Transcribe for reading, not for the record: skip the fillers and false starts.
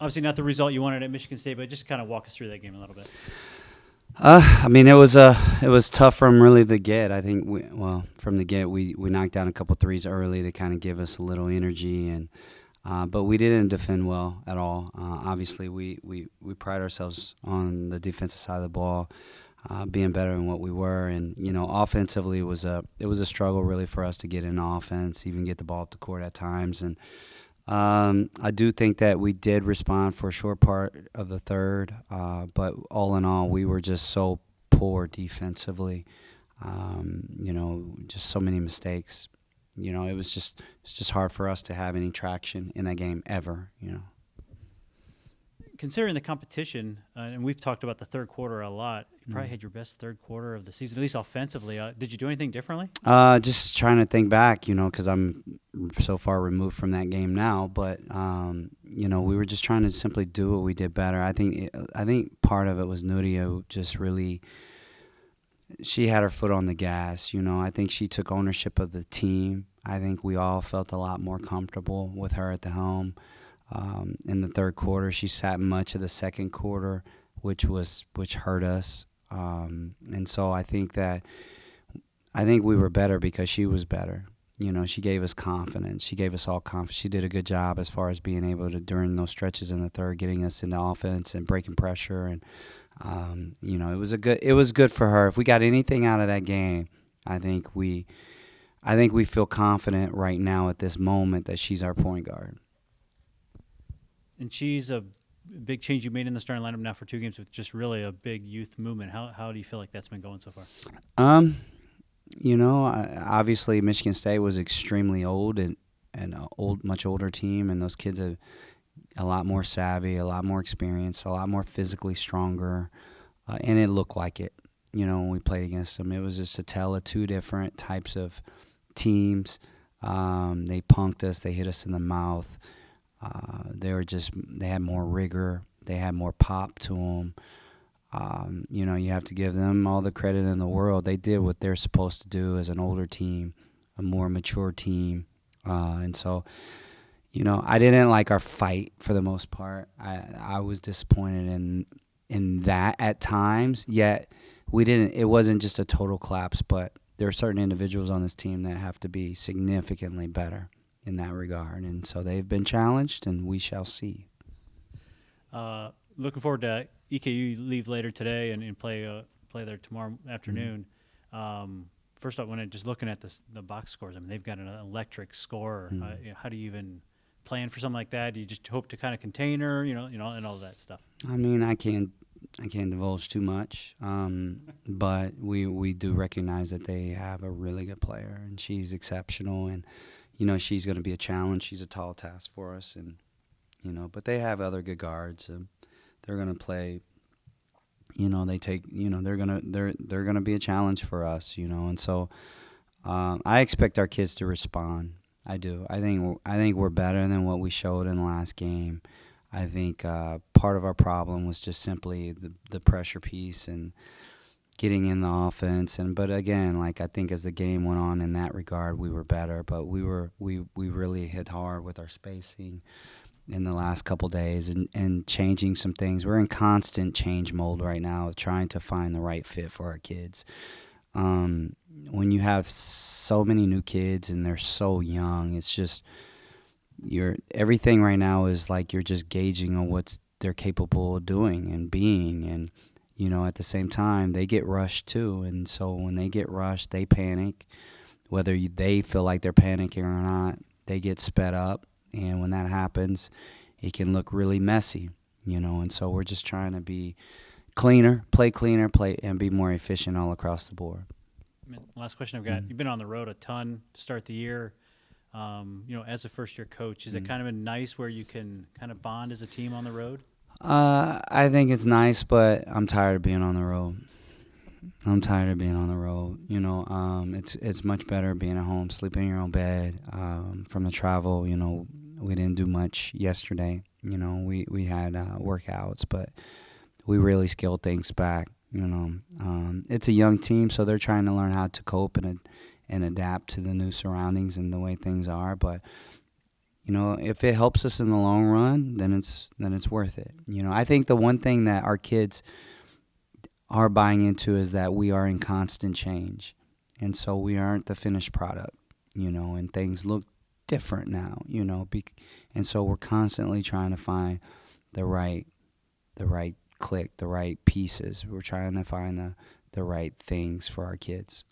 Obviously not the result you wanted at Michigan State, but just kind of walk us through that game a little bit. I mean, it was tough from really the get. I think from the get we knocked down a couple threes early to kind of give us a little energy, and but we didn't defend well at all. Obviously, we pride ourselves on the defensive side of the ball, being better than what we were, and offensively it was a struggle really for us to get in offense, even get the ball up the court at times, and I do think that we did respond for a short part of the third, but all in all, we were just so poor defensively. Just so many mistakes. It's just hard for us to have any traction in that game ever. Considering the competition, and we've talked about the third quarter a lot, you probably had your best third quarter of the season, at least offensively. Did you do anything differently? Just trying to think back, because I'm so far removed from that game now. But we were just trying to simply do what we did better. I think part of it was Nuria just really. She had her foot on the gas. I think she took ownership of the team. I think we all felt a lot more comfortable with her at the helm. In the third quarter, she sat much of the second quarter, which hurt us. And so I think we were better because she was better. She gave us confidence. She gave us all confidence. She did a good job as far as being able to, during those stretches in the third, getting us into offense and breaking pressure. And it was good for her. If we got anything out of that game, I think we feel confident right now at this moment that she's our point guard. And she's a big change you made in the starting lineup now for 2 games with just really a big youth movement. How do you feel like that's been going so far? Obviously Michigan State was extremely old and much older team, and those kids are a lot more savvy, a lot more experienced, a lot more physically stronger, and it looked like it. When we played against them, it was just a tell of 2 different types of teams. They punked us, they hit us in the mouth. They had more rigor, they had more pop to them. You have to give them all the credit in the world. They did what they're supposed to do as an older team, a more mature team. And so, I didn't like our fight for the most part. I was disappointed in that at times, yet it wasn't just a total collapse, but there are certain individuals on this team that have to be significantly better in that regard. And so they've been challenged, and we shall see. Looking forward to EKU leave later today and play there tomorrow afternoon. First off, when just looking at the box scores, I mean, they've got an electric score. How do you even plan for something like that? Do you just hope to kind of contain her, and all that stuff? I mean, I can't divulge too much, but we do recognize that they have a really good player, and she's exceptional, and she's going to be a challenge. She's a tall task for us, and but they have other good guards. They're going to play. They're gonna be a challenge for us. And so I expect our kids to respond. I do. I think we're better than what we showed in the last game. I think part of our problem was just simply the pressure piece and getting in the offense. But again, I think as the game went on in that regard, we were better. But we really hit hard with our spacing in the last couple days and changing some things. We're in constant change mode right now of trying to find the right fit for our kids. When you have so many new kids and they're so young, it's just everything right now is like you're just gauging on what they're capable of doing and being. And at the same time, they get rushed too. And so when they get rushed, they panic. Whether they feel like they're panicking or not, they get sped up. And when that happens, it can look really messy, And so we're just trying to be cleaner, play and be more efficient all across the board. Last question I've got. You've been on the road a ton to start the year. As a first-year coach, has it kind of been nice where you can kind of bond as a team on the road? I think it's nice, but I'm tired of being on the road. It's much better being at home, sleeping in your own bed. From the travel, we didn't do much yesterday. We had workouts, but we really scaled things back. It's a young team, so they're trying to learn how to cope and adapt to the new surroundings and the way things are. But you know, if it helps us in the long run, then it's worth it. You know, I think the one thing that our kids are buying into is that we are in constant change, and so we aren't the finished product. You know, and things look different now. You know, and so we're constantly trying to find the right click, the right pieces. We're trying to find the right things for our kids.